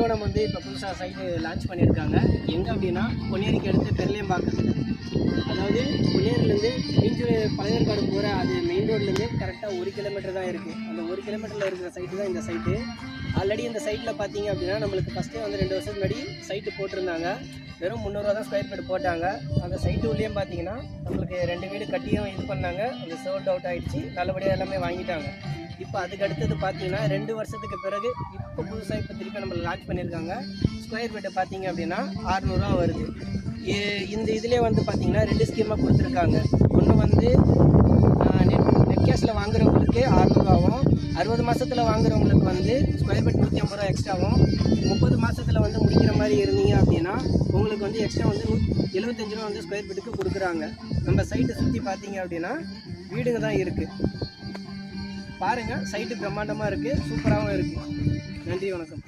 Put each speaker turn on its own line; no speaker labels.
நிறுவனம் வந்து இப்போ புதுசாக சைட்டு லான்ச் பண்ணியிருக்காங்க. எங்கே அப்படின்னா பொன்னேரிக்கு அடுத்து பெர்லேம்பாக்கத்தில். அதாவது பொன்னேரிலேருந்து மீஞ்சூர் பழையற்காடு போகிற அது மெயின் ரோட்லேருந்து கரெக்டாக 1 கிலோமீட்டர் தான் இருக்குது. அந்த 1 கிலோமீட்டரில் இருக்கிற சைட்டு தான் இந்த சைட்டு. ஆல்ரெடி இந்த சைட்டில் பார்த்தீங்க அப்படின்னா நம்மளுக்கு ஃபஸ்ட்டே வந்து 2 வருஷத்துக்கு முன்னாடி சைட்டு போட்டிருந்தாங்க. வெறும் 300 ரூபா தான் ஸ்கொயர் ஃபீட் போட்டாங்க. அந்த சைட்டு உள்ளேயும் பார்த்தீங்கன்னா நம்மளுக்கு 2 வீடு கட்டியும் இது பண்ணாங்க. அது சோல்ட் அவுட் ஆகிடுச்சு. நல்லபடியாக எல்லாமே வாங்கிட்டாங்க. இப்போ அதுக்கு அடுத்தது பார்த்தீங்கன்னா 2 வருஷத்துக்கு பிறகு இப்போ புதுசாக இப்போ திருப்பி நம்ம லான்ச் பண்ணியிருக்காங்க. ஸ்கொயர் ஃபீட்டை பார்த்தீங்க அப்படின்னா 600 ரூபா வருது. இந்த இதிலே வந்து பார்த்தீங்கன்னா 2 ஸ்கீமாக கொடுத்துருக்காங்க. ஒன்று வந்து நெட் கேஷில் வாங்குறவங்களுக்கு 600 ரூபாவும், 60 மாதத்தில் வாங்குறவங்களுக்கு வந்து ஸ்கொயர் ஃபீட் 150 ரூபா எக்ஸ்ட்ராவும், 30 மாதத்தில் வந்து முடிக்கிற மாதிரி இருந்தீங்க அப்படின்னா உங்களுக்கு வந்து எக்ஸ்ட்ரா வந்து 75 ரூபா வந்து ஸ்கொயர் ஃபீட்டுக்கு கொடுக்குறாங்க. நம்ம சைட்டை சுற்றி பார்த்தீங்க அப்படின்னா வீடுங்க தான் இருக்குது. பாருங்கள், சைட்டு பிரம்மாண்டமாக இருக்குது, சூப்பராகவும் இருக்குது. நன்றி, வணக்கம்.